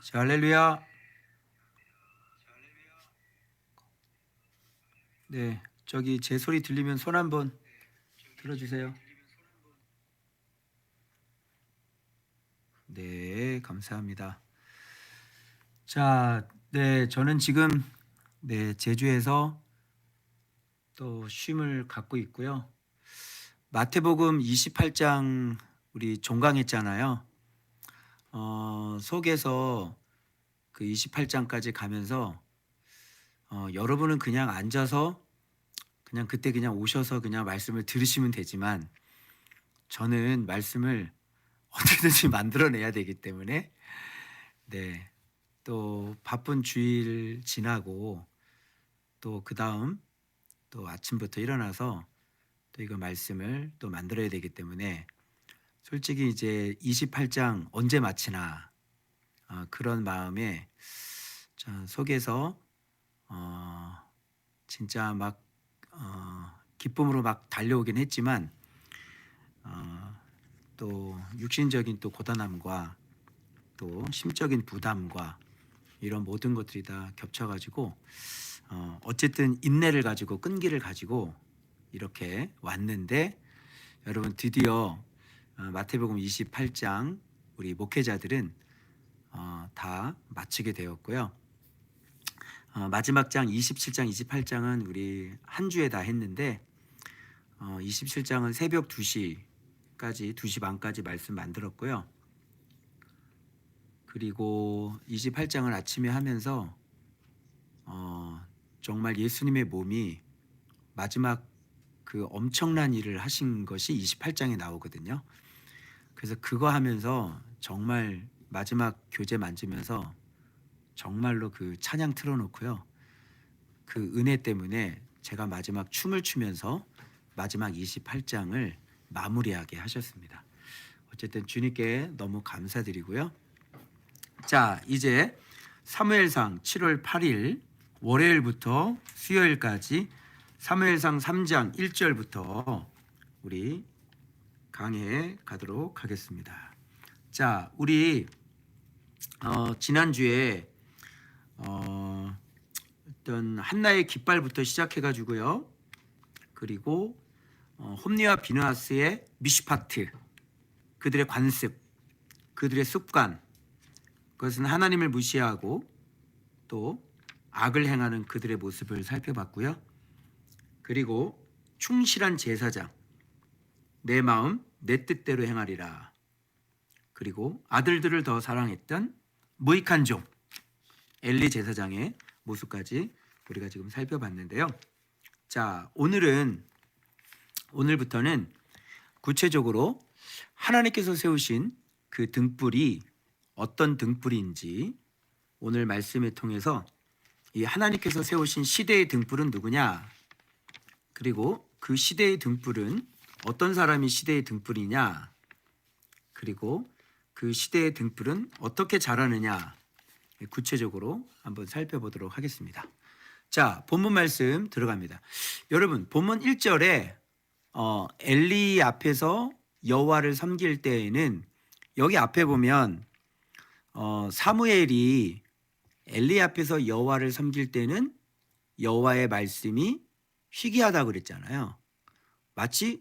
자, 할렐루야. 네, 저기 제 소리 들리면 손 한번 들어주세요. 네, 감사합니다. 자, 네, 저는 지금 제주에서 또 쉼을 갖고 있고요. 마태복음 28장 우리 종강했잖아요. 속에서 그 28장까지 가면서 여러분은 그냥 앉아서 그냥 그때 그냥 오셔서 그냥 말씀을 들으시면 되지만 저는 말씀을 어떻게든지 만들어내야 되기 때문에 네, 또 바쁜 주일 지나고 또 그 다음 또 아침부터 일어나서 또 이거 말씀을 또 만들어야 되기 때문에 솔직히 이제 28장 언제 마치나 그런 마음에 속에서 진짜 막 기쁨으로 막 달려오긴 했지만 또 육신적인 또 고단함과 또 심적인 부담과 이런 모든 것들이 다 겹쳐가지고 어쨌든 인내를 가지고 끈기를 가지고 이렇게 왔는데 여러분 드디어 마태복음 28장 우리 목회자들은 다 마치게 되었고요. 마지막 장 27장 28장은 우리 한 주에 다 했는데 27장은 새벽 2시까지 2시 반까지 말씀 만들었고요. 그리고 28장을 아침에 하면서 정말 예수님의 몸이 마지막 그 엄청난 일을 하신 것이 28장에 나오거든요. 그래서 그거 하면서 정말 마지막 교재 만지면서 정말로 그 찬양 틀어놓고요. 그 은혜 때문에 제가 마지막 춤을 추면서 마지막 28장을 마무리하게 하셨습니다. 어쨌든 주님께 너무 감사드리고요. 자, 이제 사무엘상 7월 8일 월요일부터 수요일까지 사무엘상 3장 1절부터 우리 강해에 가도록 하겠습니다. 자, 우리 지난주에 어떤 한나의 깃발부터 시작해가지고요. 그리고 홈리와 비느하스의 미슈파트, 그들의 관습, 그들의 습관, 그것은 하나님을 무시하고 또 악을 행하는 그들의 모습을 살펴봤고요. 그리고 충실한 제사장, 내 마음 내 뜻대로 행하리라. 그리고 아들들을 더 사랑했던 무익한 종 엘리 제사장의 모습까지 우리가 지금 살펴봤는데요. 자, 오늘부터는 구체적으로 하나님께서 세우신 그 등불이 어떤 등불인지 오늘 말씀을 통해서 이 하나님께서 세우신 시대의 등불은 누구냐, 그리고 그 시대의 등불은 어떤 사람이 시대의 등불이냐, 그리고 그 시대의 등불은 어떻게 자라느냐 구체적으로 한번 살펴보도록 하겠습니다. 자, 본문 말씀 들어갑니다. 여러분, 본문 1절에 엘리 앞에서 여호와를 섬길 때에는 여기 앞에 보면 사무엘이 엘리 앞에서 여호와를 섬길 때는 여호와의 말씀이 희귀하다고 그랬잖아요. 마치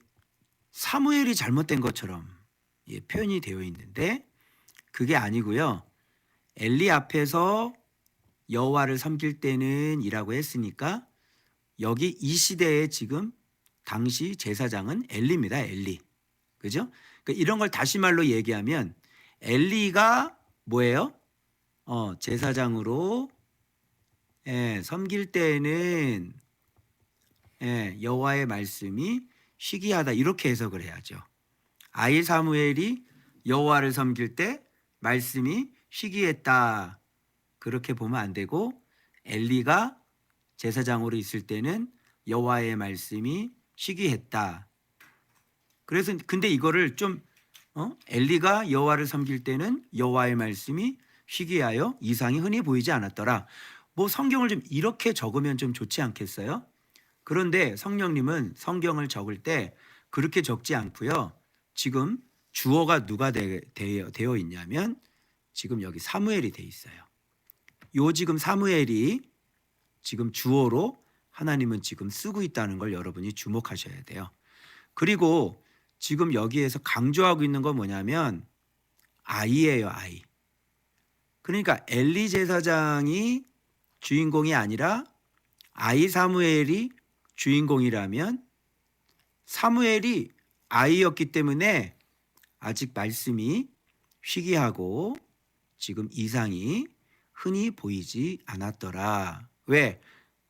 사무엘이 잘못된 것처럼 표현이 되어 있는데 그게 아니고요. 엘리 앞에서 여호와를 섬길 때는 이라고 했으니까 여기 이 시대에 지금 당시 제사장은 엘리입니다. 엘리. 그죠? 그러니까 이런 걸 다시 말로 얘기하면 엘리가 뭐예요? 제사장으로 섬길 때는 여호와의 말씀이 희귀하다 이렇게 해석을 해야죠. 아이 사무엘이 여호와를 섬길 때 말씀이 희귀했다 그렇게 보면 안 되고 엘리가 제사장으로 있을 때는 여호와의 말씀이 희귀했다. 그래서 근데 이거를 좀 엘리가 여호와를 섬길 때는 여호와의 말씀이 희귀하여 이상이 흔히 보이지 않았더라. 뭐 성경을 좀 이렇게 적으면 좀 좋지 않겠어요? 그런데 성령님은 성경을 적을 때 그렇게 적지 않고요. 지금 주어가 누가 되어 있냐면 지금 여기 사무엘이 돼 있어요. 요 지금 사무엘이 지금 주어로 하나님은 지금 쓰고 있다는 걸 여러분이 주목하셔야 돼요. 그리고 지금 여기에서 강조하고 있는 건 뭐냐면 아이예요, 아이. 그러니까 엘리 제사장이 주인공이 아니라 아이 사무엘이 주인공이라면 사무엘이 아이였기 때문에 아직 말씀이 희귀하고 지금 이상이 흔히 보이지 않았더라. 왜?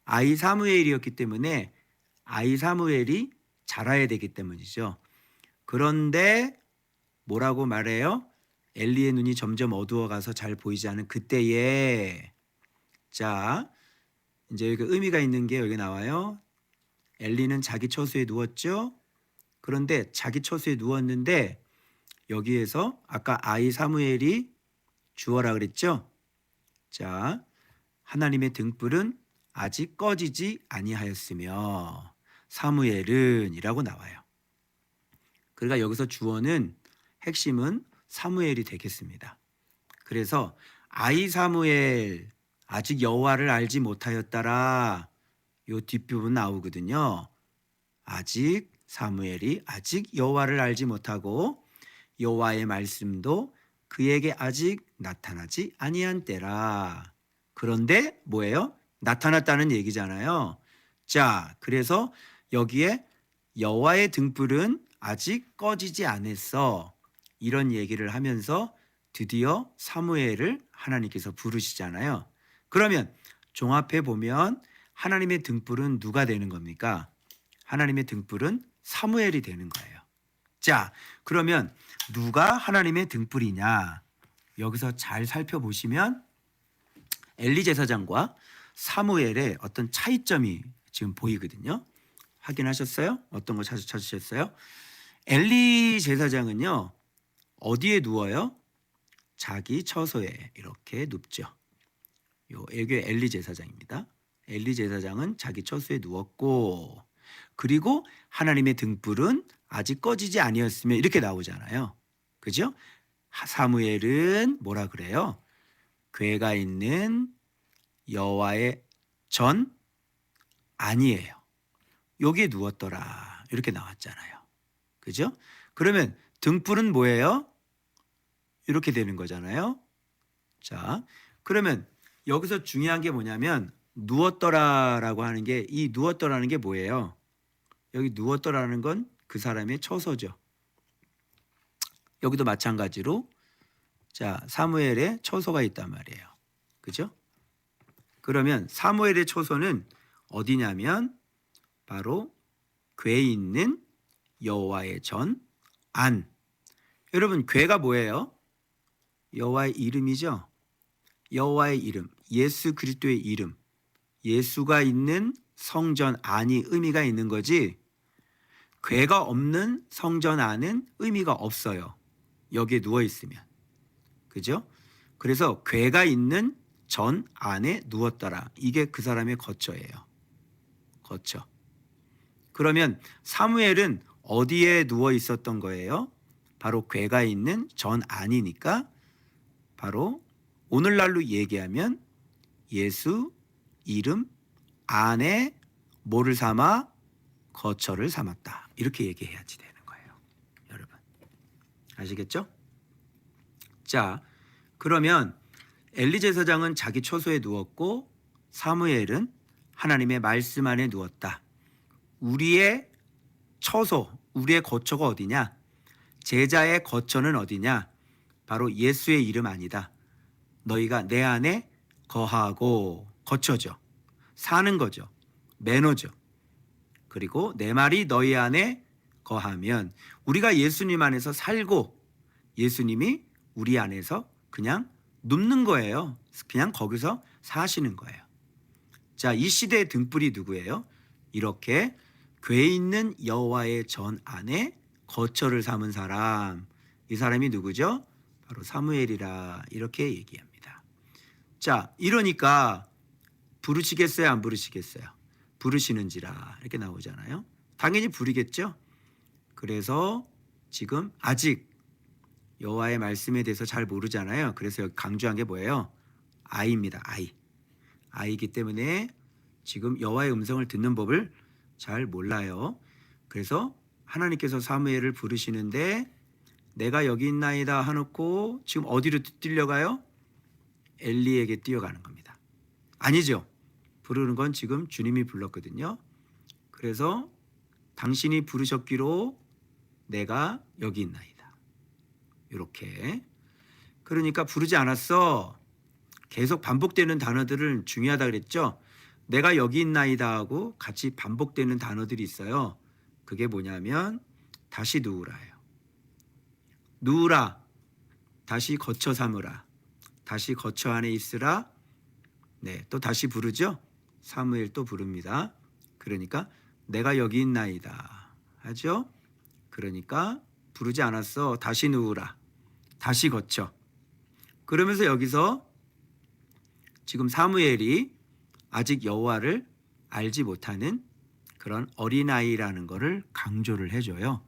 아이 사무엘이었기 때문에 아이 사무엘이 자라야 되기 때문이죠. 그런데 뭐라고 말해요? 엘리의 눈이 점점 어두워가서 잘 보이지 않은 그때에, 자 이제 여기 의미가 있는 게 여기 나와요. 엘리는 자기 처소에 누웠죠. 그런데 자기 처소에 누웠는데 여기에서 아까 아이 사무엘이 주어라 그랬죠. 자, 하나님의 등불은 아직 꺼지지 아니하였으며 사무엘은 이라고 나와요. 그러니까 여기서 주어는 핵심은 사무엘이 되겠습니다. 그래서 아이 사무엘 아직 여호와를 알지 못하였다라, 요 뒷부분 나오거든요. 아직 사무엘이 아직 여호와를 알지 못하고 여호와의 말씀도 그에게 아직 나타나지 아니한 때라. 그런데 뭐예요? 나타났다는 얘기잖아요. 자, 그래서 여기에 여호와의 등불은 아직 꺼지지 않았어, 이런 얘기를 하면서 드디어 사무엘을 하나님께서 부르시잖아요. 그러면 종합해 보면 하나님의 등불은 누가 되는 겁니까? 하나님의 등불은 사무엘이 되는 거예요. 자, 그러면 누가 하나님의 등불이냐? 여기서 잘 살펴보시면 엘리 제사장과 사무엘의 어떤 차이점이 지금 보이거든요. 확인하셨어요? 어떤 거 찾으셨어요? 엘리 제사장은요, 어디에 누워요? 자기 처소에 이렇게 눕죠. 이게 엘리 제사장입니다. 엘리 제사장은 자기 처소에 누웠고, 그리고 하나님의 등불은 아직 꺼지지 아니었으며 이렇게 나오잖아요. 그죠? 사무엘은 뭐라 그래요? 궤가 있는 여호와의 전 아니에요. 여기에 누웠더라, 이렇게 나왔잖아요. 그죠? 그러면 등불은 뭐예요? 이렇게 되는 거잖아요. 자, 그러면 여기서 중요한 게 뭐냐면 누웠더라라고 하는 게, 이 누웠더라는 게 뭐예요? 여기 누웠더라는 건 그 사람의 처소죠. 여기도 마찬가지로 자, 사무엘의 처소가 있단 말이에요. 그죠? 그러면 사무엘의 처소는 어디냐면 바로 궤 있는 여호와의 전 안. 여러분, 궤가 뭐예요? 여호와의 이름이죠. 여호와의 이름, 예수 그리스도의 이름, 예수가 있는 성전 안이 의미가 있는 거지, 궤가 없는 성전 안은 의미가 없어요. 여기에 누워 있으면. 그죠? 그래서 궤가 있는 전 안에 누웠더라, 이게 그 사람의 거처예요. 거처. 그러면 사무엘은 어디에 누워 있었던 거예요? 바로 궤가 있는 전 안이니까 바로 오늘날로 얘기하면 예수 이름 안에 뭐를 삼아? 거처를 삼았다, 이렇게 얘기해야지 되는 거예요. 여러분 아시겠죠? 자, 그러면 엘리 제사장은 자기 처소에 누웠고 사무엘은 하나님의 말씀 안에 누웠다. 우리의 처소, 우리의 거처가 어디냐? 제자의 거처는 어디냐? 바로 예수의 이름 아니다. 너희가 내 안에 거하고, 거처죠. 사는 거죠. 매너죠. 그리고 내 말이 너희 안에 거하면, 우리가 예수님 안에서 살고 예수님이 우리 안에서 그냥 눕는 거예요. 그냥 거기서 사시는 거예요. 자, 이 시대의 등불이 누구예요? 이렇게 궤 있는 여호와의 전 안에 거처를 삼은 사람, 이 사람이 누구죠? 바로 사무엘이라, 이렇게 얘기합니다. 자, 이러니까 부르시겠어요, 안 부르시겠어요? 부르시는지라 이렇게 나오잖아요. 당연히 부르겠죠. 그래서 지금 아직 여호와의 말씀에 대해서 잘 모르잖아요. 그래서 여기 강조한 게 뭐예요? 아이입니다. 아이이기 때문에 지금 여호와의 음성을 듣는 법을 잘 몰라요. 그래서 하나님께서 사무엘을 부르시는데 내가 여기 있나이다 하놓고 지금 어디로 뛰려가요? 엘리에게 뛰어가는 겁니다. 아니죠. 부르는 건 지금 주님이 불렀거든요. 그래서 당신이 부르셨기로 내가 여기 있나이다. 이렇게. 그러니까 부르지 않았어. 계속 반복되는 단어들은 중요하다 그랬죠. 내가 여기 있나이다 하고 같이 반복되는 단어들이 있어요. 그게 뭐냐면 다시 누우라예요. 누우라. 다시 거처 삼으라. 다시 거처 안에 있으라. 네, 또 다시 부르죠. 사무엘 또 부릅니다. 그러니까 내가 여기 있나이다 하죠. 그러니까 부르지 않았어. 다시 누우라. 다시 거쳐. 그러면서 여기서 지금 사무엘이 아직 여호와를 알지 못하는 그런 어린아이라는 것을 강조를 해줘요.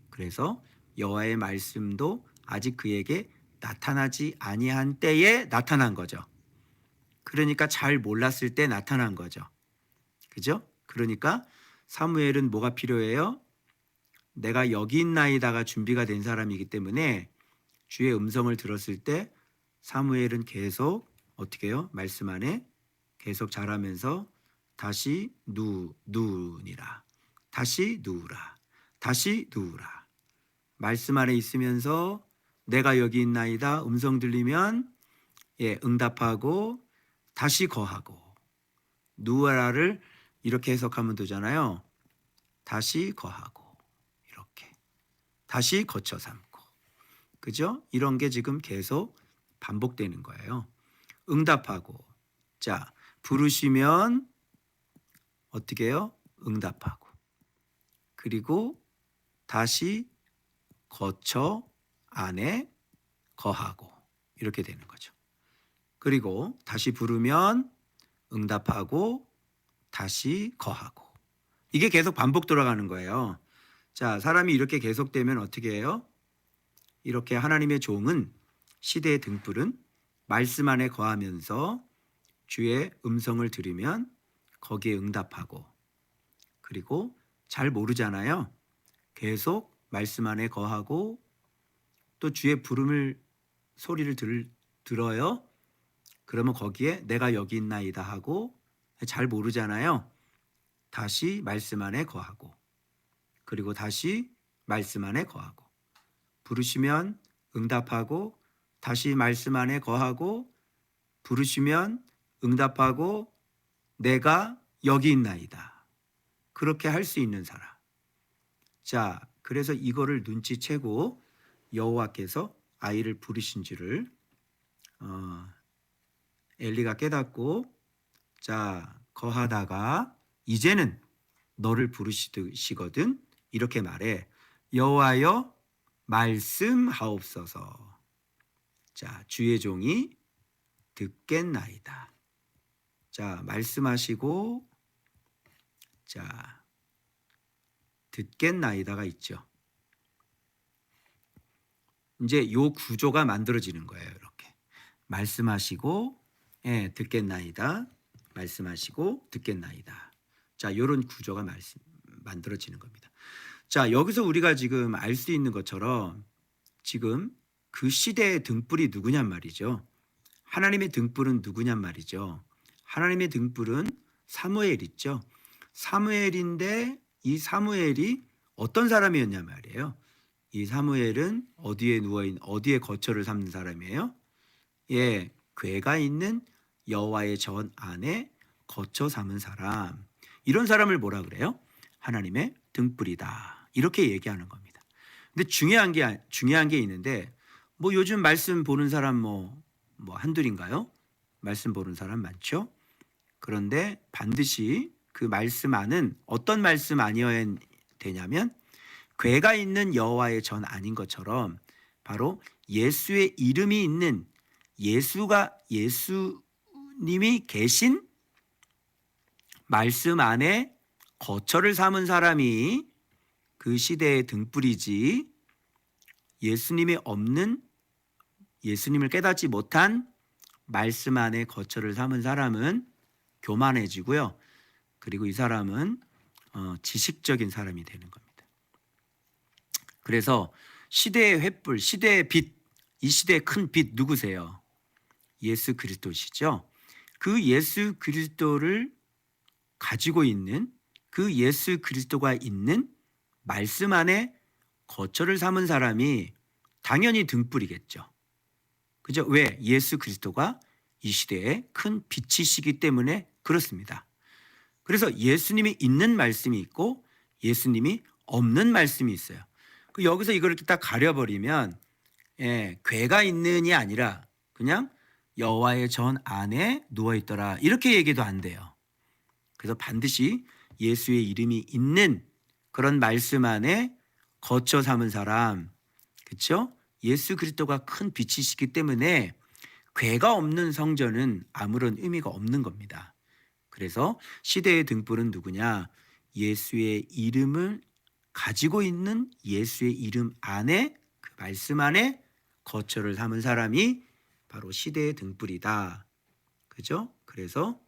그래서 여호와의 말씀도 아직 그에게 나타나지 아니한 때에 나타난 거죠. 그러니까 잘 몰랐을 때 나타난 거죠. 그죠? 그러니까 사무엘은 뭐가 필요해요? 내가 여기 있나이다가 준비가 된 사람이기 때문에 주의 음성을 들었을 때 사무엘은 계속 어떻게 해요? 말씀 안에 계속 자라면서 다시 누우니라. 다시 누우라. 다시 누우라. 말씀 안에 있으면서 내가 여기 있나이다 음성 들리면 응답하고 다시 거하고 누우라를 이렇게 해석하면 되잖아요. 다시 거하고 이렇게 다시 거쳐 삼고 그죠? 이런 게 지금 계속 반복되는 거예요. 응답하고 자 부르시면 어떻게 해요? 응답하고 그리고 다시 거처 안에 거하고 이렇게 되는 거죠. 그리고 다시 부르면 응답하고 다시 거하고 이게 계속 반복 돌아가는 거예요. 자, 사람이 이렇게 계속되면 어떻게 해요? 이렇게 하나님의 종은 시대의 등불은 말씀 안에 거하면서 주의 음성을 들으면 거기에 응답하고 그리고 잘 모르잖아요. 계속 말씀 안에 거하고 또 주의 부름을 소리를 들어요. 그러면 거기에 내가 여기 있나이다 하고 잘 모르잖아요. 다시 말씀 안에 거하고 그리고 다시 말씀 안에 거하고 부르시면 응답하고 다시 말씀 안에 거하고 부르시면 응답하고 내가 여기 있나이다. 그렇게 할 수 있는 사람. 자, 그래서 이거를 눈치채고 여호와께서 아이를 부르신 줄을 엘리가 깨닫고 자 거하다가 이제는 너를 부르시거든 이렇게 말해 여호와여 말씀하옵소서. 자 주의 종이 듣겠나이다. 자 말씀하시고 자 듣겠나이다가 있죠. 이제 요 구조가 만들어지는 거예요. 이렇게 말씀하시고 듣겠나이다. 말씀하시고 듣겠나이다. 자, 요런 구조가 만들어지는 겁니다. 자, 여기서 우리가 지금 알 수 있는 것처럼 지금 그 시대의 등불이 누구냔 말이죠. 하나님의 등불은 누구냔 말이죠. 하나님의 등불은 사무엘 있죠. 사무엘인데 이 사무엘이 어떤 사람이었냐 말이에요. 이 사무엘은 어디에 거처를 삼는 사람이에요? 예, 궤가 있는 여호와의 전 안에 거처 삼은 사람. 이런 사람을 뭐라 그래요? 하나님의 등불이다. 이렇게 얘기하는 겁니다. 근데 중요한 게 있는데 뭐 요즘 말씀 보는 사람 뭐 한둘인가요? 말씀 보는 사람 많죠? 그런데 반드시 그 말씀 안은 어떤 말씀 아니어야 되냐면 궤가 있는 여호와의 전 아닌 것처럼 바로 예수의 이름이 있는 예수님이 계신 말씀 안에 거처를 삼은 사람이 그 시대의 등불이지 예수님이 없는, 예수님을 깨닫지 못한 말씀 안에 거처를 삼은 사람은 교만해지고요. 그리고 이 사람은 지식적인 사람이 되는 겁니다. 그래서 시대의 횃불, 시대의 빛, 이 시대의 큰 빛 누구세요? 예수 그리스도시죠. 그 예수 그리스도를 가지고 있는, 그 예수 그리스도가 있는 말씀 안에 거처를 삼은 사람이 당연히 등불이겠죠. 그죠? 왜? 예수 그리스도가 이 시대에 큰 빛이시기 때문에 그렇습니다. 그래서 예수님이 있는 말씀이 있고 예수님이 없는 말씀이 있어요. 여기서 이걸 이렇게 딱 가려버리면 괴가 있는이 아니라 그냥 여호와의 전 안에 누워있더라 이렇게 얘기도 안 돼요. 그래서 반드시 예수의 이름이 있는 그런 말씀 안에 거처 삼은 사람, 그렇죠? 예수 그리스도가 큰 빛이시기 때문에 괴가 없는 성전은 아무런 의미가 없는 겁니다. 그래서 시대의 등불은 누구냐? 예수의 이름을 가지고 있는 예수의 이름 안에, 그 말씀 안에 거처를 삼은 사람이 바로 시대의 등불이다. 그죠? 그래서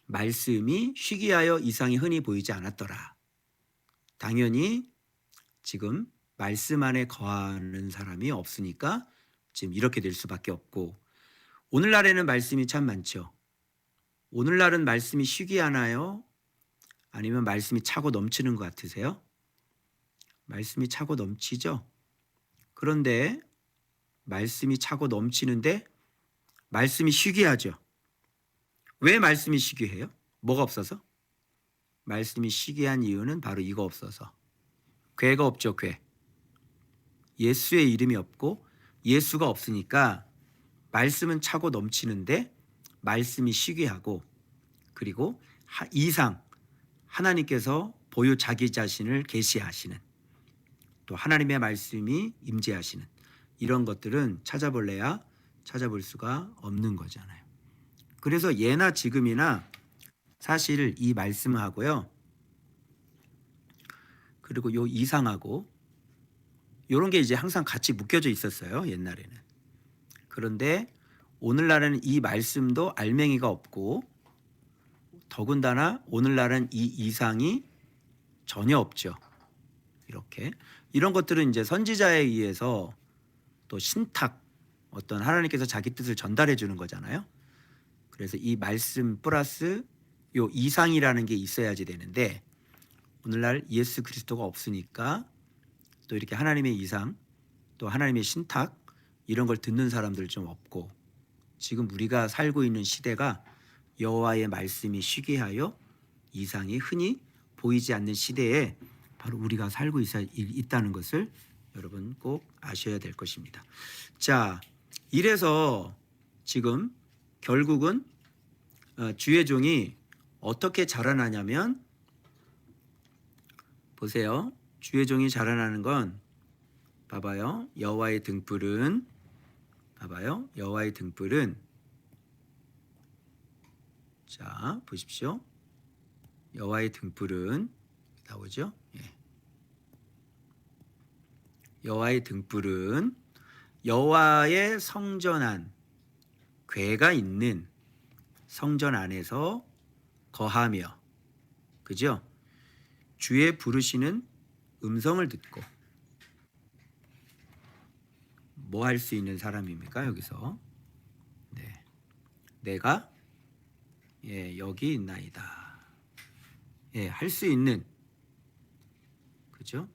말씀이 쉬기하여 이상이 흔히 보이지 않았더라. 당연히 지금 말씀 안에 거하는 사람이 없으니까 지금 이렇게 될 수밖에 없고, 오늘날에는 말씀이 참 많죠. 오늘날은 말씀이 쉬기하나요? 아니면 말씀이 차고 넘치는 것 같으세요? 말씀이 차고 넘치죠. 그런데 말씀이 차고 넘치는데 말씀이 쉬기하죠. 왜 말씀이 쉬기해요? 뭐가 없어서? 말씀이 쉬기한 이유는 바로 이거 없어서. 괴가 없죠. 괴. 예수의 이름이 없고 예수가 없으니까 말씀은 차고 넘치는데 말씀이 쉬기하고, 그리고 이상 하나님께서 보유 자기 자신을 계시하시는, 또 하나님의 말씀이 임재하시는 이런 것들은 찾아볼래야 찾아볼 수가 없는 거잖아요. 그래서 예나 지금이나 사실 이 말씀하고요, 그리고 요 이상하고 이런 게 이제 항상 같이 묶여져 있었어요, 옛날에는. 그런데 오늘날에는 이 말씀도 알맹이가 없고, 더군다나 오늘날은 이 이상이 전혀 없죠. 이런 것들은 이제 선지자에 의해서 또 신탁, 어떤 하나님께서 자기 뜻을 전달해 주는 거잖아요. 그래서 이 말씀 플러스 요 이상이라는 게 있어야지 되는데, 오늘날 예수 그리스도가 없으니까 또 이렇게 하나님의 이상, 또 하나님의 신탁 이런 걸 듣는 사람들 좀 없고, 지금 우리가 살고 있는 시대가 여호와의 말씀이 쉬게하여 이상이 흔히 보이지 않는 시대에 바로 우리가 살고 있다는 것을 여러분 꼭 아셔야 될 것입니다. 자, 이래서 지금 결국은 주의 종이 어떻게 자라나냐면, 보세요. 주의 종이 자라나는 건 봐봐요. 여호와의 등불은, 봐봐요. 여호와의 등불은, 자 보십시오. 여호와의 등불은 나오죠. 여호와의 등불은 여호와의 성전 안, 괴가 있는 성전 안에서 거하며, 그죠? 주의 부르시는 음성을 듣고. 뭐 할 수 있는 사람입니까 여기서? 네, 내가 여기 있나이다. 할 수 있는, 그죠?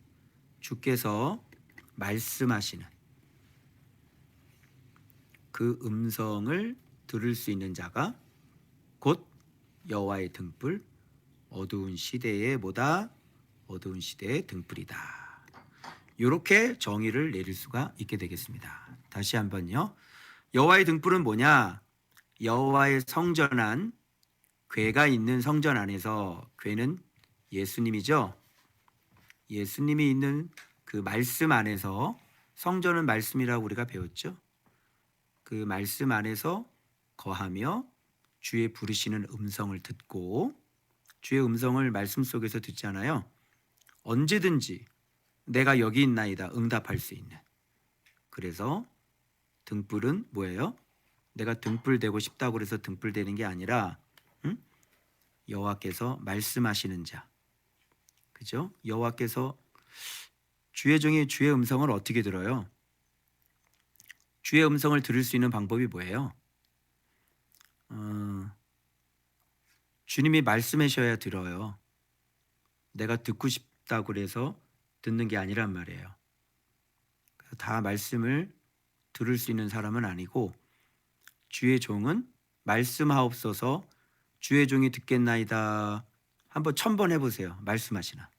주께서 말씀하시는 그 음성을 들을 수 있는 자가 곧 여호와의 등불, 어두운 시대에 보다 어두운 시대의 등불이다. 이렇게 정의를 내릴 수가 있게 되겠습니다. 다시 한번요. 여호와의 등불은 뭐냐? 여호와의 성전 안, 괴가 있는 성전 안에서, 괴는 예수님이죠. 예수님이 있는 그 말씀 안에서, 성전은 말씀이라고 우리가 배웠죠. 그 말씀 안에서 거하며 주의 부르시는 음성을 듣고, 주의 음성을 말씀 속에서 듣잖아요. 언제든지 내가 여기 있나이다 응답할 수 있는. 그래서 등불은 뭐예요? 내가 등불 되고 싶다고 그래서 등불 되는 게 아니라 응? 여호와께서 말씀하시는 자. 그죠? 여호와께서 주의 종이 주의 음성을 어떻게 들어요? 주의 음성을 들을 수 있는 방법이 뭐예요? 주님이 말씀하셔야 들어요. 내가 듣고 싶다고 그래서 듣는 게 아니란 말이에요. 다 말씀을 들을 수 있는 사람은 아니고 주의 종은 말씀하옵소서 주의 종이 듣겠나이다. 한번 1000번 해보세요. 말씀하시나.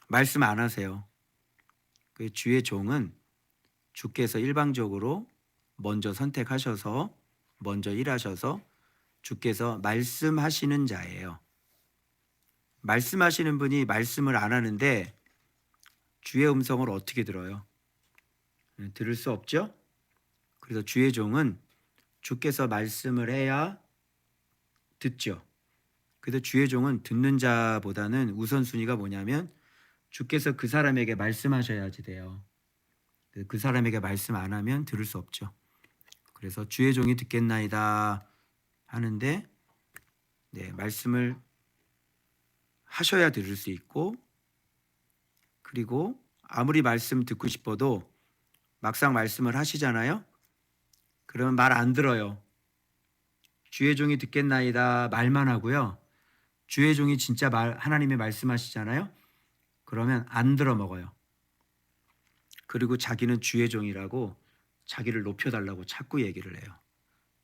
말씀 안 하세요. 그 주의 종은 주께서 일방적으로 먼저 선택하셔서 먼저 일하셔서 주께서 말씀하시는 자예요. 말씀하시는 분이 말씀을 안 하는데 주의 음성을 어떻게 들어요? 들을 수 없죠? 그래서 주의 종은 주께서 말씀을 해야 듣죠. 그래서 주의 종은 듣는 자보다는 우선순위가 뭐냐면 주께서 그 사람에게 말씀하셔야지 돼요. 그 사람에게 말씀 안 하면 들을 수 없죠. 그래서 주의 종이 듣겠나이다 하는데 말씀을 하셔야 들을 수 있고, 그리고 아무리 말씀 듣고 싶어도 막상 말씀을 하시잖아요. 그러면 말 안 들어요. 주의 종이 듣겠나이다 말만 하고요. 주의 종이 진짜 하나님의 말씀하시잖아요. 그러면 안 들어 먹어요. 그리고 자기는 주의 종이라고 자기를 높여달라고 자꾸 얘기를 해요.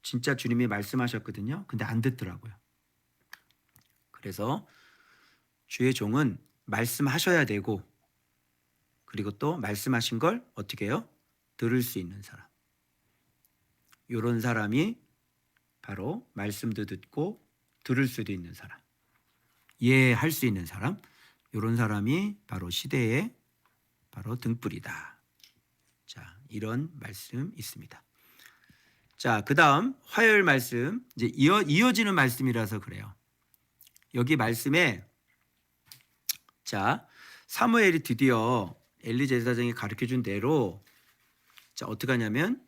진짜 주님이 말씀하셨거든요. 근데 안 듣더라고요. 그래서 주의 종은 말씀하셔야 되고, 그리고 또 말씀하신 걸 어떻게 해요? 들을 수 있는 사람. 이런 사람이 바로 말씀도 듣고 들을 수도 있는 사람, 이해할 수 있는 사람, 이런 사람이 바로 시대의 바로 등불이다. 자, 이런 말씀 있습니다. 자, 그 다음 화요일 말씀, 이제 이어지는 말씀이라서 그래요. 여기 말씀에 자, 사무엘이 드디어 엘리 제사장이 가르쳐준 대로 자, 어떻게 하냐면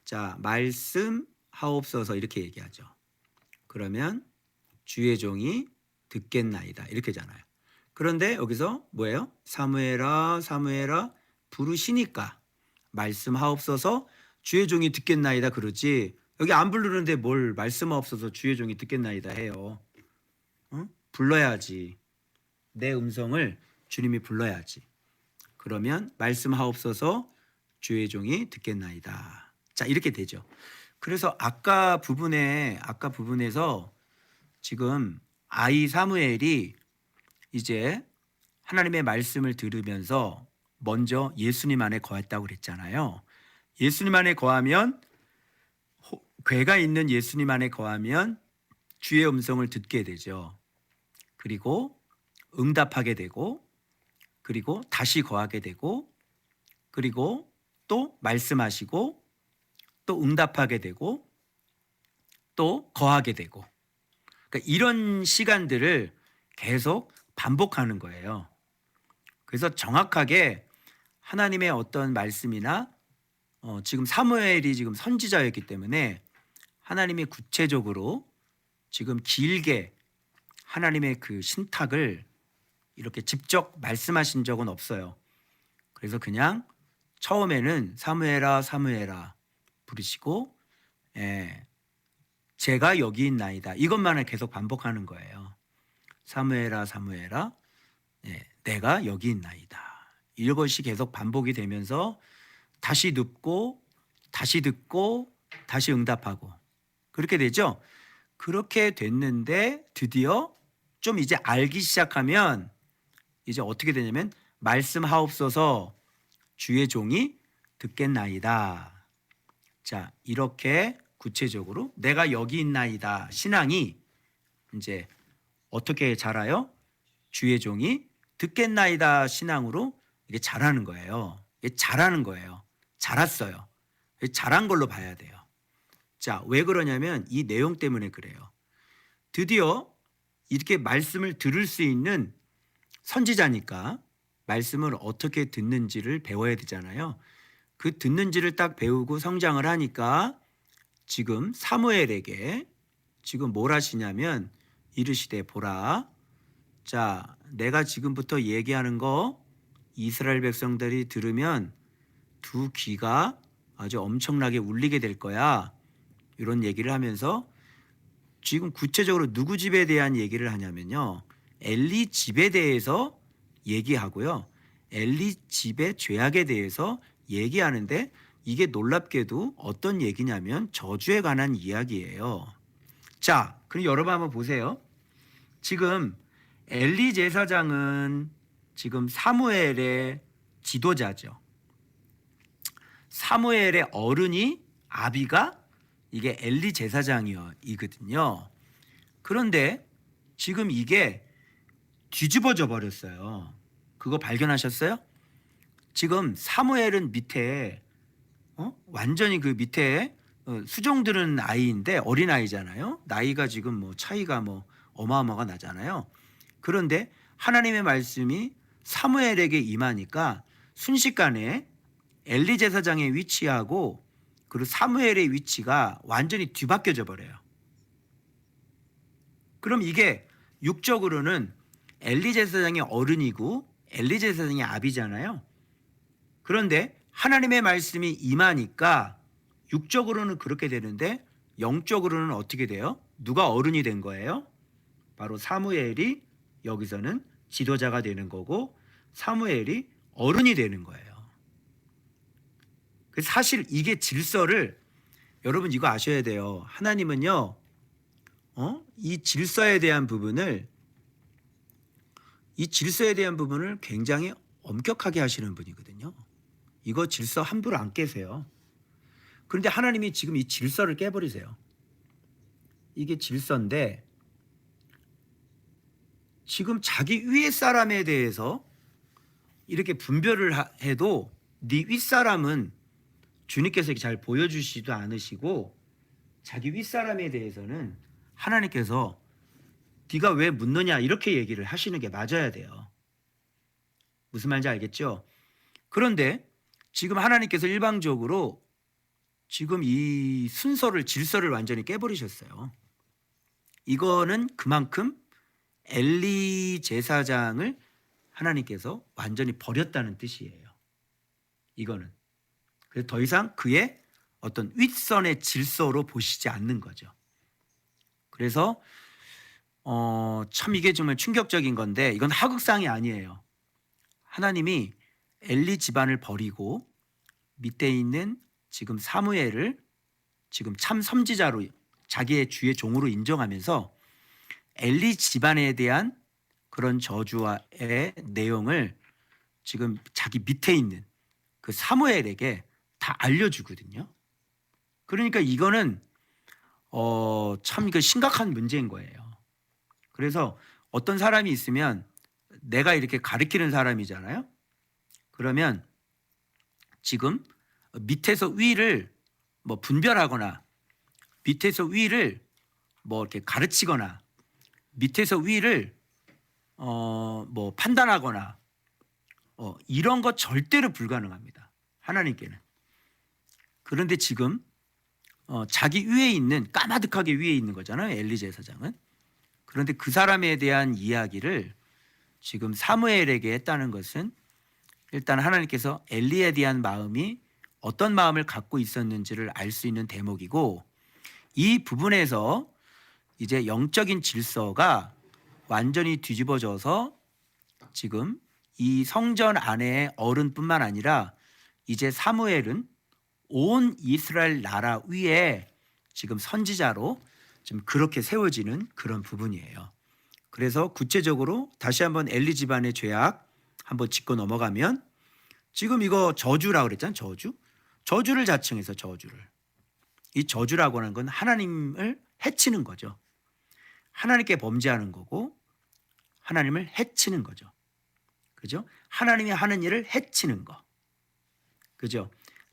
자, 말씀하옵소서 이렇게 얘기하죠. 그러면 주의 종이 듣겠나이다 이렇게 하잖아요. 그런데 여기서 뭐예요? 사무엘아 사무엘아 부르시니까 말씀하옵소서 주의 종이 듣겠나이다 그러지, 여기 안 부르는데 뭘 말씀하옵소서 주의 종이 듣겠나이다 해요. 불러야지. 내 음성을 주님이 불러야지. 그러면 말씀하옵소서 주의 종이 듣겠나이다. 자, 이렇게 되죠. 그래서 아까 부분에서 지금 아이 사무엘이 이제 하나님의 말씀을 들으면서 먼저 예수님 안에 거했다고 그랬잖아요. 예수님 안에 거하면, 괴가 있는 예수님 안에 거하면 주의 음성을 듣게 되죠. 그리고 응답하게 되고, 그리고 다시 거하게 되고, 그리고 또 말씀하시고, 또 응답하게 되고, 또 거하게 되고, 그러니까 이런 시간들을 계속 반복하는 거예요. 그래서 정확하게 하나님의 어떤 말씀이나 지금 사무엘이 지금 선지자였기 때문에 하나님이 구체적으로 지금 길게 하나님의 그 신탁을 이렇게 직접 말씀하신 적은 없어요. 그래서 그냥 처음에는 사무엘아 사무엘아 부르시고 제가 여기 있나이다 이것만을 계속 반복하는 거예요. 사무엘아 사무엘아 내가 여기 있나이다. 이것이 계속 반복이 되면서 다시 듣고 다시 듣고 다시 응답하고 그렇게 되죠. 그렇게 됐는데 드디어 좀 이제 알기 시작하면 이제 어떻게 되냐면 말씀하옵소서 주의 종이 듣겠나이다. 자, 이렇게 구체적으로 내가 여기 있나이다 신앙이 이제 어떻게 자라요? 주의 종이 듣겠나이다 신앙으로 이게 자라는 거예요. 이게 자라는 거예요. 자랐어요. 자란 걸로 봐야 돼요. 자, 왜 그러냐면 이 내용 때문에 그래요. 드디어 이렇게 말씀을 들을 수 있는 선지자니까 말씀을 어떻게 듣는지를 배워야 되잖아요. 그 듣는지를 딱 배우고 성장을 하니까 지금 사무엘에게 지금 뭘 하시냐면 이르시되 보라, 자 내가 지금부터 얘기하는 거 이스라엘 백성들이 들으면 두 귀가 아주 엄청나게 울리게 될 거야. 이런 얘기를 하면서 지금 구체적으로 누구 집에 대한 얘기를 하냐면요, 엘리 집에 대해서 얘기하고요, 엘리 집의 죄악에 대해서 얘기하는데 이게 놀랍게도 어떤 얘기냐면 저주에 관한 이야기예요. 자, 그럼 여러분 한번 보세요. 지금 엘리 제사장은 지금 사무엘의 지도자죠. 사무엘의 어른이 아비가 이게 엘리 제사장이거든요. 그런데 지금 이게 뒤집어져 버렸어요. 그거 발견하셨어요? 지금 사무엘은 밑에 완전히 그 밑에 수종들은 아이인데 어린 아이잖아요. 나이가 지금 뭐 차이가 뭐 어마어마가 나잖아요. 그런데 하나님의 말씀이 사무엘에게 임하니까 순식간에 엘리 제사장의 위치하고 그리고 사무엘의 위치가 완전히 뒤바뀌어져 버려요. 그럼 이게 육적으로는 엘리 제사장의 어른이고 엘리 제사장의 아비잖아요. 그런데 하나님의 말씀이 임하니까 육적으로는 그렇게 되는데 영적으로는 어떻게 돼요? 누가 어른이 된 거예요? 바로 사무엘이 여기서는 지도자가 되는 거고 사무엘이 어른이 되는 거예요. 사실 이게 질서를, 여러분 이거 아셔야 돼요. 하나님은요, 이 질서에 대한 부분을 굉장히 엄격하게 하시는 분이거든요. 이거 질서 함부로 안 깨세요. 그런데 하나님이 지금 이 질서를 깨버리세요. 이게 질서인데 지금 자기 위에 사람에 대해서 이렇게 분별을 해도 네 윗사람은 주님께서 잘 보여주시지도 않으시고 자기 윗사람에 대해서는 하나님께서 네가 왜 묻느냐 이렇게 얘기를 하시는 게 맞아야 돼요. 무슨 말인지 알겠죠? 그런데 지금 하나님께서 일방적으로 지금 이 순서를, 질서를 완전히 깨버리셨어요. 이거는 그만큼 엘리 제사장을 하나님께서 완전히 버렸다는 뜻이에요. 이거는. 그래서 더 이상 그의 어떤 윗선의 질서로 보시지 않는 거죠. 그래서 참 이게 정말 충격적인 건데 이건 하극상이 아니에요. 하나님이 엘리 집안을 버리고 밑에 있는 지금 사무엘을 지금 참 선지자로 자기의 주의 종으로 인정하면서 엘리 집안에 대한 그런 저주의 내용을 지금 자기 밑에 있는 그 사무엘에게 다 알려주거든요. 그러니까 이거는 참 이거 심각한 문제인 거예요. 그래서 어떤 사람이 있으면 내가 이렇게 가르치는 사람이잖아요. 그러면 지금 밑에서 위를 뭐 분별하거나 밑에서 위를 뭐 이렇게 가르치거나 밑에서 위를 뭐 판단하거나 이런 거 절대로 불가능합니다. 하나님께는. 그런데 지금 자기 위에 있는, 까마득하게 위에 있는 거잖아요, 엘리 제사장은. 그런데 그 사람에 대한 이야기를 지금 사무엘에게 했다는 것은 일단 하나님께서 엘리에 대한 마음이 어떤 마음을 갖고 있었는지를 알 수 있는 대목이고, 이 부분에서 이제 영적인 질서가 완전히 뒤집어져서 지금 이 성전 안에 어른뿐만 아니라 이제 사무엘은 온 이스라엘 나라 위에 지금 선지자로 지금 그렇게 세워지는 그런 부분이에요. 그래서 구체적으로 다시 한번 엘리 집안의 죄악 한번 짚고 넘어가면 지금 이거 저주라고 그랬잖아요. 저주를 자청해서 저주를. 이 저주라고 하는 건 하나님을 해치는 거죠. 하나님께 범죄하는 거고 하나님을 해치는 거죠. 그죠? 하나님이 하는 일을 해치는 거. 그죠?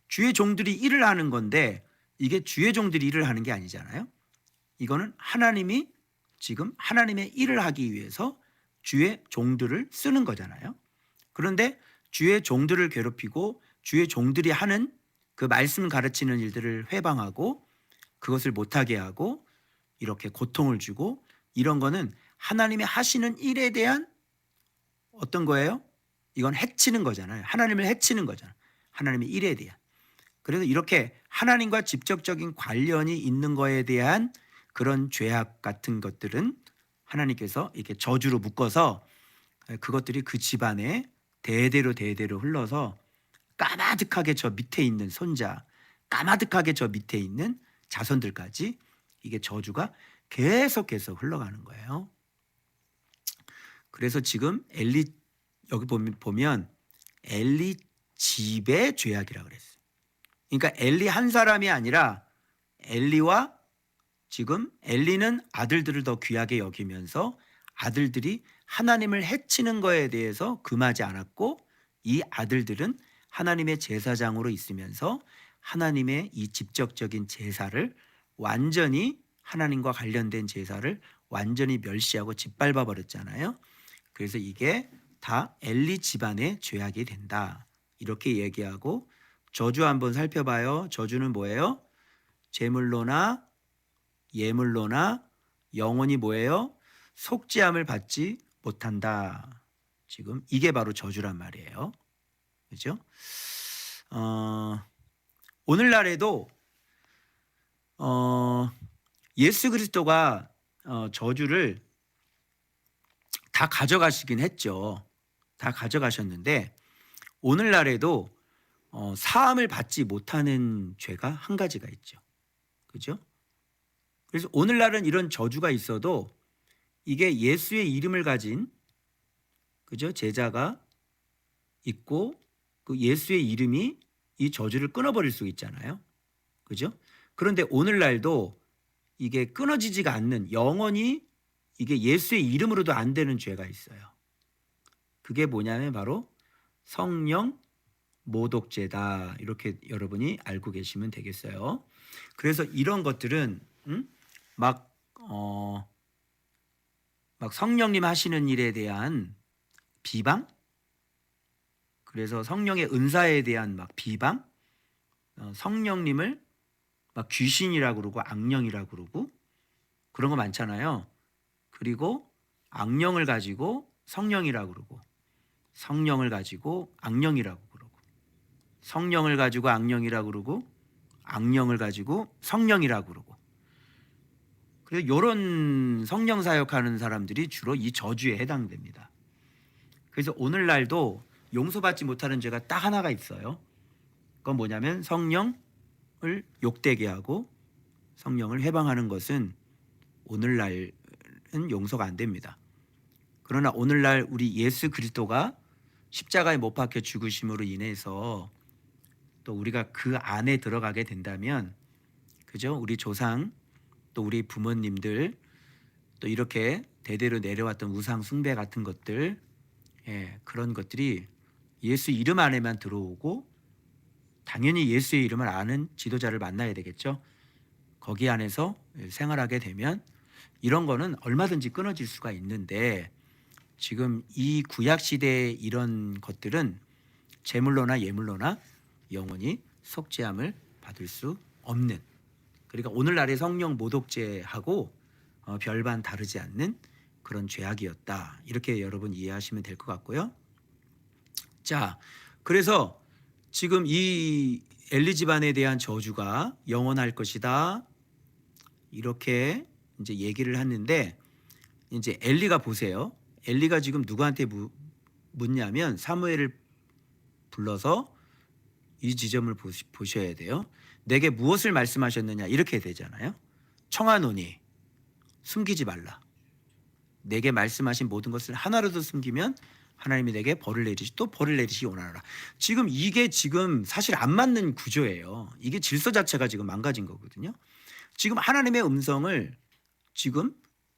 주의 종들이 일을 하는 건데 이게 주의 종들이 일을 하는 게 아니잖아요. 이거는 하나님이 지금 하나님의 일을 하기 위해서 주의 종들을 쓰는 거잖아요. 그런데 주의 종들을 괴롭히고 주의 종들이 하는 그 말씀을 가르치는 일들을 회방하고 그것을 못하게 하고 이렇게 고통을 주고 이런 거는 하나님이 하시는 일에 대한 어떤 거예요? 이건 해치는 거잖아요. 하나님을 해치는 거잖아요. 하나님의 일에 대한. 그래서 이렇게 하나님과 직접적인 관련이 있는 거에 대한 그런 죄악 같은 것들은 하나님께서 이렇게 저주로 묶어서 그것들이 그 집안에 대대로 흘러서 까마득하게 저 밑에 있는 손자, 까마득하게 저 밑에 있는 자손들까지 이게 저주가 계속 흘러가는 거예요. 그래서 지금 엘리 여기 보면 엘리 집의 죄악이라고 그랬어요. 그러니까 엘리 한 사람이 아니라 엘리와 지금 엘리는 아들들을 더 귀하게 여기면서 아들들이 하나님을 해치는 거에 대해서 금하지 않았고 이 아들들은 하나님의 제사장으로 있으면서 하나님의 이 직접적인 제사를 완전히 하나님과 관련된 제사를 완전히 멸시하고 짓밟아 버렸잖아요. 그래서 이게 다 엘리 집안의 죄악이 된다. 이렇게 얘기하고 저주 한번 살펴봐요. 저주는 뭐예요? 제물로나 예물로나 영원히 뭐예요? 속죄함을 받지 못한다. 지금 이게 바로 저주란 말이에요. 그렇죠? 오늘날에도 예수 그리스도가 저주를 다 가져가시긴 했죠. 다 가져가셨는데 오늘날에도 사함을 받지 못하는 죄가 한 가지가 있죠. 그죠? 그래서 오늘날은 이런 저주가 있어도 이게 예수의 이름을 가진 그죠? 제자가 있고 그 예수의 이름이 이 저주를 끊어버릴 수 있잖아요. 그죠? 그런데 오늘날도 이게 끊어지지가 않는 영원히 이게 예수의 이름으로도 안 되는 죄가 있어요. 그게 뭐냐면 바로 성령 모독죄다. 이렇게 여러분이 알고 계시면 되겠어요. 그래서 이런 것들은 막 성령님 하시는 일에 대한 비방, 그래서 성령의 은사에 대한 막 비방, 성령님을 막 귀신이라고 그러고 악령이라고 그러고 그런 거 많잖아요. 그리고 악령을 가지고 성령이라고 그러고 성령을 가지고 악령이라고 그러고 성령을 가지고 악령이라고 그러고 악령을 가지고 성령이라고 그러고 그래서 이런 성령 사역하는 사람들이 주로 이 저주에 해당됩니다. 그래서 오늘날도 용서받지 못하는 죄가 딱 하나가 있어요. 그건 뭐냐면 성령을 욕되게 하고 성령을 해방하는 것은 오늘날은 용서가 안 됩니다. 그러나 오늘날 우리 예수 그리스도가 십자가에 못 박혀 죽으심으로 인해서 또 우리가 그 안에 들어가게 된다면 그죠? 우리 조상 또 우리 부모님들 또 이렇게 대대로 내려왔던 우상 숭배 같은 것들 그런 것들이 예수 이름 안에만 들어오고 당연히 예수의 이름을 아는 지도자를 만나야 되겠죠. 거기 안에서 생활하게 되면 이런 거는 얼마든지 끊어질 수가 있는데 지금 이 구약 시대의 이런 것들은 제물로나 예물로나 영원히 속죄함을 받을 수 없는, 그러니까 오늘날의 성령 모독죄하고 별반 다르지 않는 그런 죄악이었다. 이렇게 여러분 이해하시면 될 것 같고요. 자, 그래서 지금 이 엘리 집안에 대한 저주가 영원할 것이다. 이렇게 이제 얘기를 했는데 이제 엘리가 보세요. 엘리가 지금 누구한테 묻냐면 사무엘을 불러서 이 지점을 보셔야 돼요. 내게 무엇을 말씀하셨느냐 이렇게 되잖아요. 청하노니 숨기지 말라. 내게 말씀하신 모든 것을 하나라도 숨기면 하나님이 내게 벌을 내리시 또 벌을 내리시기 원하노라. 지금 이게 지금 사실 안 맞는 구조예요. 이게 질서 자체가 지금 망가진 거거든요. 지금 하나님의 음성을 지금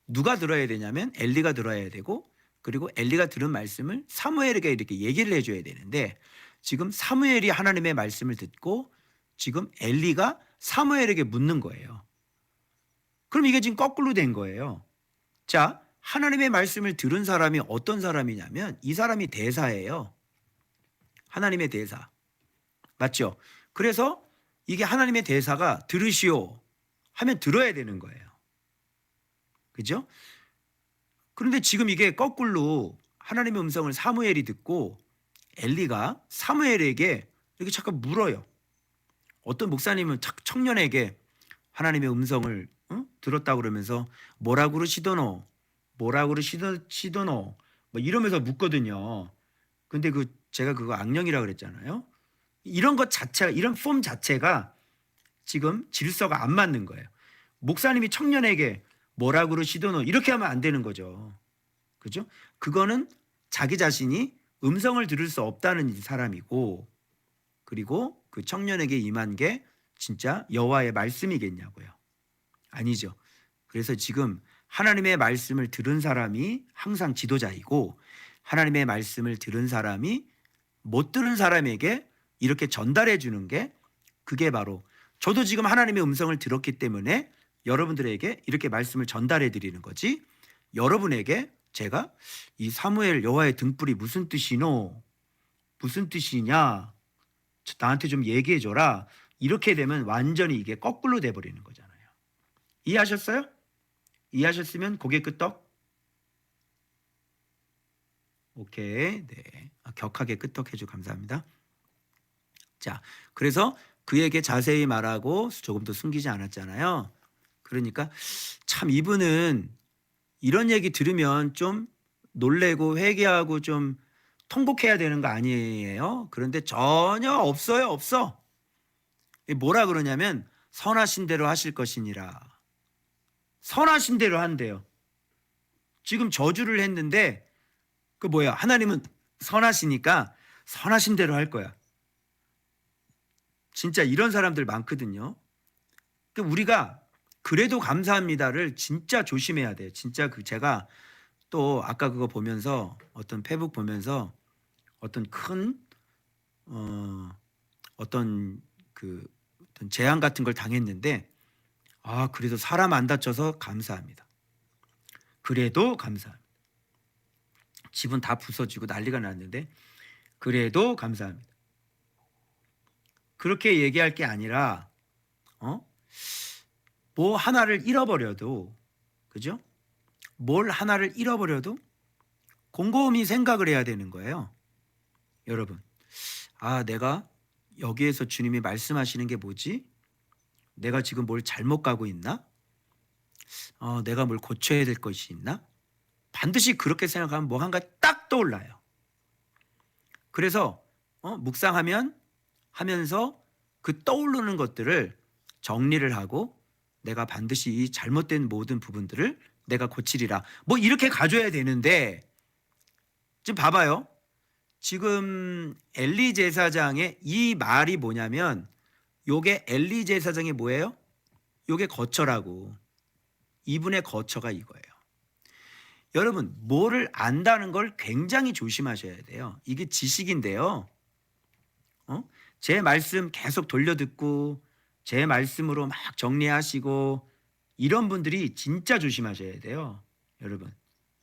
누가 들어야 되냐면 엘리가 들어야 되고 그리고 엘리가 들은 말씀을 사무엘에게 이렇게 얘기를 해줘야 되는데 지금 사무엘이 하나님의 말씀을 듣고 지금 엘리가 사무엘에게 묻는 거예요. 그럼 이게 지금 거꾸로 된 거예요. 자, 하나님의 말씀을 들은 사람이 어떤 사람이냐면 이 사람이 대사예요. 하나님의 대사. 맞죠? 그래서 이게 하나님의 대사가 들으시오 하면 들어야 되는 거예요. 그죠? 그런데 지금 이게 거꾸로 하나님의 음성을 사무엘이 듣고 엘리가 사무엘에게 이렇게 잠깐 물어요. 어떤 목사님은 청년에게 하나님의 음성을 들었다고 그러면서 뭐라고 그러시더노? 뭐라고 그러시더노? 뭐 이러면서 묻거든요. 근데 제가 그거 악령이라 그랬잖아요. 이런 것 자체가, 이런 폼 자체가 지금 질서가 안 맞는 거예요. 목사님이 청년에게 뭐라고 그러시더노? 이렇게 하면 안 되는 거죠. 그죠? 그거는 자기 자신이 음성을 들을 수 없다는 사람이고, 그리고 그 청년에게 임한 게 진짜 여호와의 말씀이겠냐고요. 아니죠. 그래서 지금 하나님의 말씀을 들은 사람이 항상 지도자이고, 하나님의 말씀을 들은 사람이 못 들은 사람에게 이렇게 전달해 주는 게, 그게 바로 저도 지금 하나님의 음성을 들었기 때문에 여러분들에게 이렇게 말씀을 전달해 드리는 거지, 여러분에게 제가 이 사무엘 여호와의 등불이 무슨 뜻이노? 무슨 뜻이냐? 나한테 좀 얘기해 줘라. 이렇게 되면 완전히 이게 거꾸로 돼 버리는 거잖아요. 이해하셨어요? 이해하셨으면 고개 끄덕. 오케이. 네. 격하게 끄덕해 주 감사합니다. 자, 그래서 그에게 자세히 말하고 조금도 숨기지 않았잖아요. 그러니까 참 이분은 이런 얘기 들으면 좀 놀래고 회개하고 좀 통곡해야 되는 거 아니에요? 그런데 전혀 없어요. 없어. 뭐라 그러냐면 선하신 대로 하실 것이니라. 선하신 대로 한대요. 지금 저주를 했는데 그 뭐야? 하나님은 선하시니까 선하신 대로 할 거야. 진짜 이런 사람들 많거든요. 우리가 그래도 감사합니다를 진짜 조심해야 돼요. 진짜 제가 또 아까 그거 보면서 어떤 페북 보면서 어떤 큰 어떤 재앙 같은 걸 당했는데, 그래도 사람 안 다쳐서 감사합니다. 그래도 감사합니다. 집은 다 부서지고 난리가 났는데 그래도 감사합니다. 그렇게 얘기할 게 아니라 뭐 하나를 잃어버려도, 그죠? 뭘 하나를 잃어버려도 곰곰이 생각을 해야 되는 거예요. 여러분, 내가 여기에서 주님이 말씀하시는 게 뭐지? 내가 지금 뭘 잘못 가고 있나? 내가 뭘 고쳐야 될 것이 있나? 반드시 그렇게 생각하면 뭐 한가 딱 떠올라요. 그래서 묵상하면서 그 떠오르는 것들을 정리를 하고 내가 반드시 이 잘못된 모든 부분들을 내가 고치리라. 뭐 이렇게 가져야 되는데, 지금 봐봐요. 지금 엘리 제사장의 이 말이 뭐냐면, 요게 엘리 제사장이 뭐예요? 요게 거처라고. 이분의 거처가 이거예요. 여러분, 뭐를 안다는 걸 굉장히 조심하셔야 돼요. 이게 지식인데요. 제 말씀 계속 돌려듣고 제 말씀으로 막 정리하시고 이런 분들이 진짜 조심하셔야 돼요. 여러분,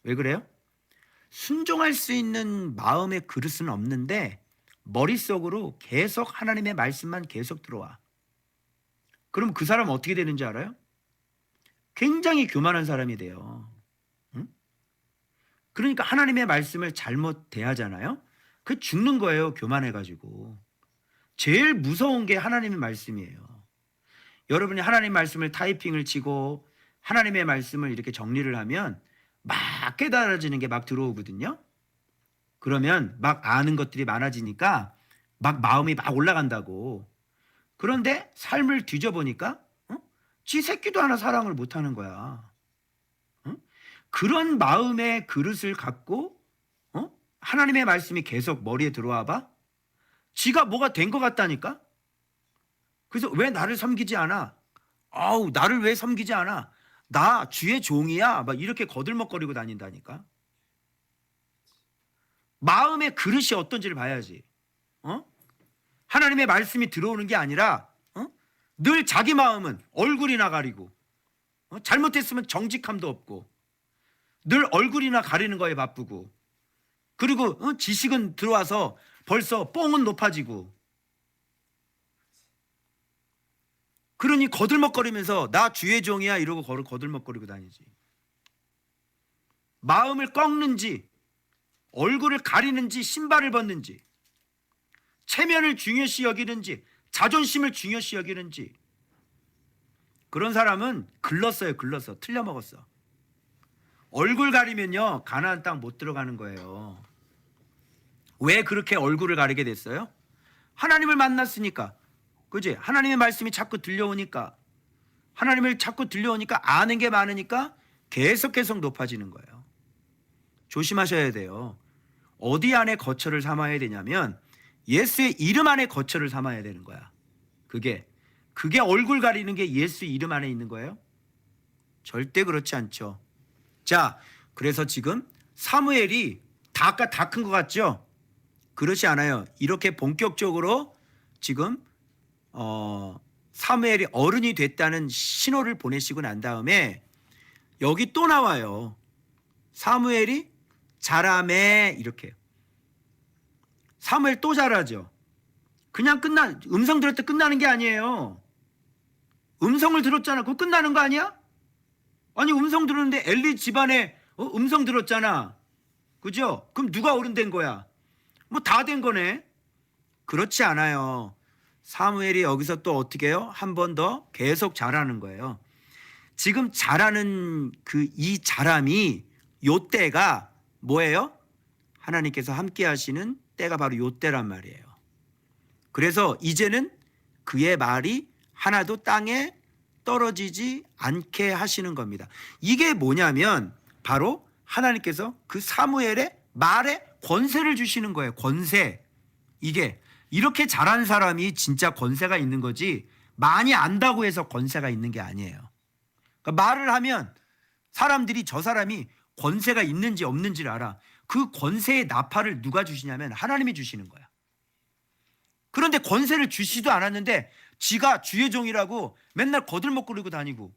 왜 그래요? 순종할 수 있는 마음의 그릇은 없는데 머릿속으로 계속 하나님의 말씀만 계속 들어와. 그럼 그 사람은 어떻게 되는지 알아요? 굉장히 교만한 사람이 돼요. 그러니까 하나님의 말씀을 잘못 대하잖아요. 그 죽는 거예요. 교만해가지고. 제일 무서운 게 하나님의 말씀이에요. 여러분이 하나님 말씀을 타이핑을 치고 하나님의 말씀을 이렇게 정리를 하면 막 깨달아지는 게 막 들어오거든요. 그러면 막 아는 것들이 많아지니까 막 마음이 막 올라간다고. 그런데 삶을 뒤져보니까 지 새끼도 하나 사랑을 못하는 거야. 그런 마음의 그릇을 갖고 하나님의 말씀이 계속 머리에 들어와 봐. 지가 뭐가 된 것 같다니까. 그래서 왜 나를 섬기지 않아? 나를 왜 섬기지 않아? 나 주의 종이야. 막 이렇게 거들먹거리고 다닌다니까. 마음의 그릇이 어떤지를 봐야지. 하나님의 말씀이 들어오는 게 아니라 늘 자기 마음은 얼굴이나 가리고 잘못했으면 정직함도 없고 늘 얼굴이나 가리는 거에 바쁘고, 그리고 지식은 들어와서 벌써 뽕은 높아지고, 그러니 거들먹거리면서 나 주의 종이야 이러고 거들먹거리고 다니지. 마음을 꺾는지, 얼굴을 가리는지, 신발을 벗는지, 체면을 중요시 여기는지, 자존심을 중요시 여기는지, 그런 사람은 글렀어요. 글렀어. 틀려먹었어. 얼굴 가리면요 가나안 땅 못 들어가는 거예요. 왜 그렇게 얼굴을 가리게 됐어요? 하나님을 만났으니까. 그지? 하나님의 말씀이 자꾸 들려오니까, 하나님을 자꾸 들려오니까 아는 게 많으니까 계속 높아지는 거예요. 조심하셔야 돼요. 어디 안에 거처를 삼아야 되냐면 예수의 이름 안에 거처를 삼아야 되는 거야. 그게 얼굴 가리는 게 예수 이름 안에 있는 거예요? 절대 그렇지 않죠. 자, 그래서 지금 사무엘이 아까 다 큰 것 같죠? 그렇지 않아요. 이렇게 본격적으로 지금 사무엘이 어른이 됐다는 신호를 보내시고 난 다음에 여기 또 나와요. 사무엘이 자라매 이렇게. 사무엘 또 자라죠. 그냥 음성 들을 때 끝나는 게 아니에요. 음성을 들었잖아. 그거 끝나는 거 아니야? 아니 음성 들었는데 엘리 집안에 음성 들었잖아. 그죠? 그럼 누가 어른 된 거야? 뭐 다 된 거네. 그렇지 않아요. 사무엘이 여기서 또 어떻게 해요? 한 번 더 계속 자라는 거예요. 지금 자라는 이 자람이 요 때가 뭐예요? 하나님께서 함께 하시는 때가 바로 요 때란 말이에요. 그래서 이제는 그의 말이 하나도 땅에 떨어지지 않게 하시는 겁니다. 이게 뭐냐면 바로 하나님께서 그 사무엘의 말에 권세를 주시는 거예요. 권세. 이게 이렇게 잘한 사람이 진짜 권세가 있는 거지, 많이 안다고 해서 권세가 있는 게 아니에요. 그러니까 말을 하면 사람들이 저 사람이 권세가 있는지 없는지를 알아. 그 권세의 나팔을 누가 주시냐면 하나님이 주시는 거야. 그런데 권세를 주시도 않았는데 지가 주의 종이라고 맨날 거들먹거리고 다니고,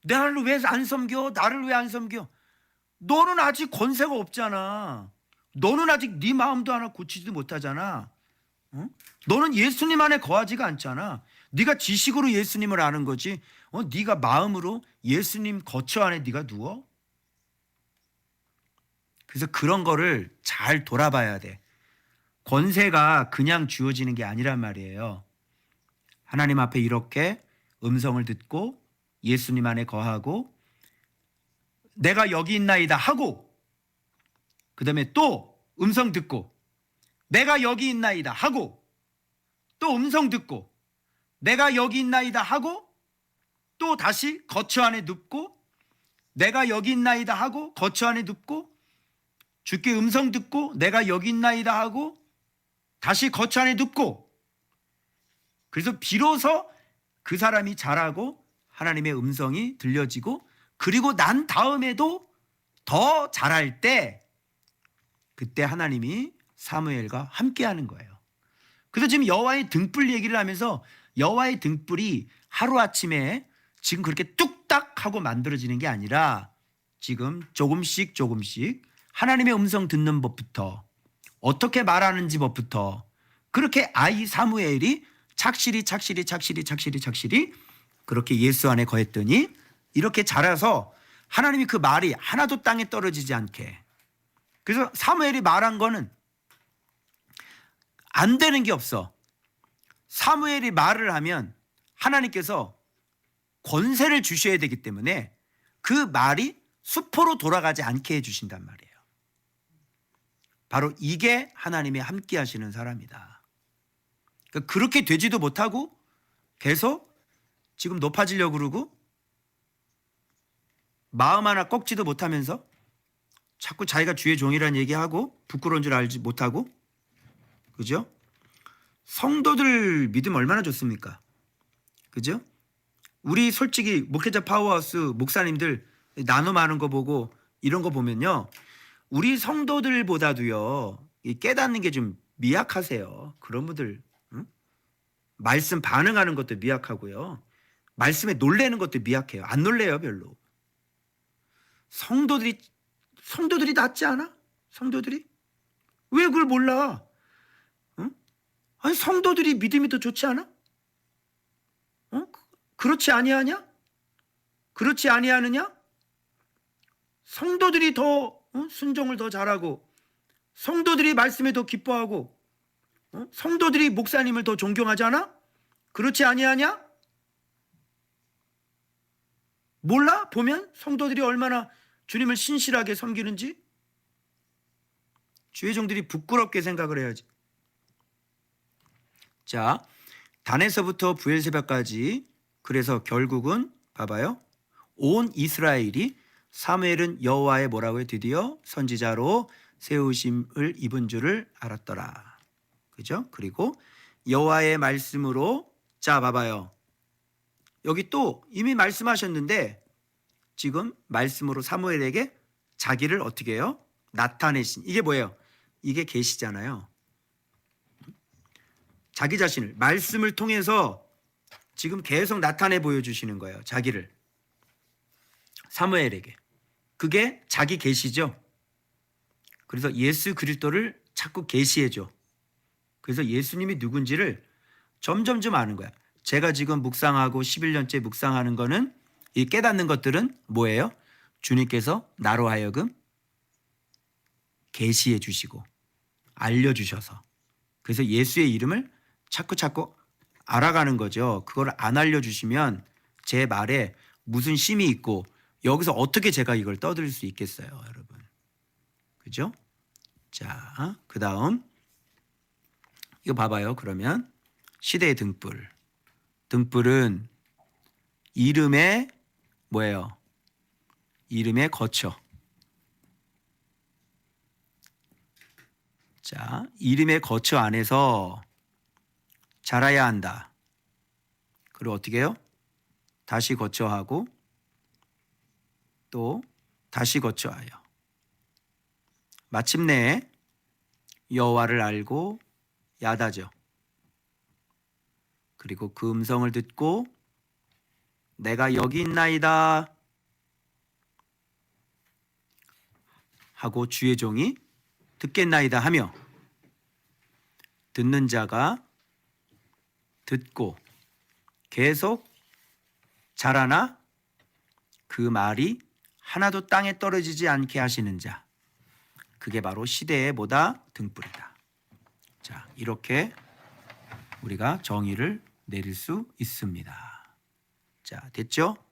나를 왜 안 섬겨? 나를 왜 안 섬겨? 너는 아직 권세가 없잖아. 너는 아직 네 마음도 하나 고치지도 못하잖아. 어? 너는 예수님 안에 거하지가 않잖아. 네가 지식으로 예수님을 아는 거지. 네가 마음으로 예수님 거처 안에 네가 누워? 그래서 그런 거를 잘 돌아봐야 돼. 권세가 그냥 주어지는 게 아니란 말이에요. 하나님 앞에 이렇게 음성을 듣고 예수님 안에 거하고 내가 여기 있나이다 하고, 그 다음에 또 음성 듣고 내가 여기 있나이다 하고, 또 음성 듣고 내가 여기 있나이다 하고, 또 다시 거처 안에 눕고 내가 여기 있나이다 하고 거처 안에 눕고, 주께 음성 듣고 내가 여기 있나이다 하고 다시 거처 안에 눕고. 그래서 비로소 그 사람이 자라고 하나님의 음성이 들려지고, 그리고 난 다음에도 더 자랄 때 그때 하나님이 사무엘과 함께 하는 거예요. 그래서 지금 여호와의 등불 얘기를 하면서 여호와의 등불이 하루아침에 지금 그렇게 뚝딱 하고 만들어지는 게 아니라 지금 조금씩 하나님의 음성 듣는 법부터, 어떻게 말하는지 법부터, 그렇게 아이 사무엘이 착실히 그렇게 예수 안에 거했더니 이렇게 자라서 하나님이 그 말이 하나도 땅에 떨어지지 않게. 그래서 사무엘이 말한 거는 안 되는 게 없어. 사무엘이 말을 하면 하나님께서 권세를 주셔야 되기 때문에 그 말이 수포로 돌아가지 않게 해주신단 말이에요. 바로 이게 하나님이 함께 하시는 사람이다. 그러니까 그렇게 되지도 못하고 계속 지금 높아지려고 그러고 마음 하나 꺾지도 못하면서 자꾸 자기가 주의 종이라는 얘기하고 부끄러운 줄 알지 못하고, 그죠? 성도들 믿음 얼마나 좋습니까? 그죠? 우리 솔직히 목회자 파워하우스 목사님들 나눔 하는 거 보고 이런 거 보면요, 우리 성도들보다도요 깨닫는 게 좀 미약하세요. 그런 분들, 응? 말씀 반응하는 것도 미약하고요, 말씀에 놀래는 것도 미약해요. 안 놀래요 별로. 성도들이 성도들이 낫지 않아? 성도들이? 왜 그걸 몰라? 응? 아니 성도들이 믿음이 더 좋지 않아? 그렇지 아니하냐? 그렇지 아니하느냐? 성도들이 더 순종을 더 잘하고, 성도들이 말씀에 더 기뻐하고, 성도들이 목사님을 더 존경하지 않아? 그렇지 아니하냐? 몰라? 보면 성도들이 얼마나 주님을 신실하게 섬기는지. 주의 종들이 부끄럽게 생각을 해야지. 자, 단에서부터 부엘세바까지, 그래서 결국은 봐봐요. 온 이스라엘이 사무엘은 여호와의 뭐라고요? 드디어 선지자로 세우심을 입은 줄을 알았더라. 그죠? 그리고 여호와의 말씀으로, 자 봐봐요. 여기 또 이미 말씀하셨는데 지금 말씀으로 사무엘에게 자기를 어떻게 해요? 나타내신. 이게 뭐예요? 이게 계시잖아요. 자기 자신을 말씀을 통해서 지금 계속 나타내 보여주시는 거예요. 자기를 사무엘에게. 그게 자기 계시죠. 그래서 예수 그리스도를 자꾸 계시해줘. 그래서 예수님이 누군지를 점점점 아는 거야. 제가 지금 묵상하고 11년째 묵상하는 거는, 이 깨닫는 것들은 뭐예요? 주님께서 나로 하여금 계시해 주시고 알려주셔서, 그래서 예수의 이름을 자꾸 알아가는 거죠. 그걸 안 알려주시면 제 말에 무슨 심이 있고 여기서 어떻게 제가 이걸 떠들 수 있겠어요, 여러분. 그죠? 자, 그 다음 이거 봐봐요. 그러면 시대의 등불. 등불은 이름의 뭐예요? 이름의 거처. 자, 이름의 거처 안에서 자라야 한다. 그리고 어떻게 해요? 다시 거처하고 또 다시 거처하여 마침내 여호와를 알고 야다죠. 그리고 그 음성을 듣고 내가 여기 있나이다 하고 주의 종이 듣겠나이다 하며, 듣는 자가 듣고 계속 자라나 그 말이 하나도 땅에 떨어지지 않게 하시는 자, 그게 바로 시대의 뭐다? 등불이다. 자, 이렇게 우리가 정의를 내릴 수 있습니다. 자, 됐죠?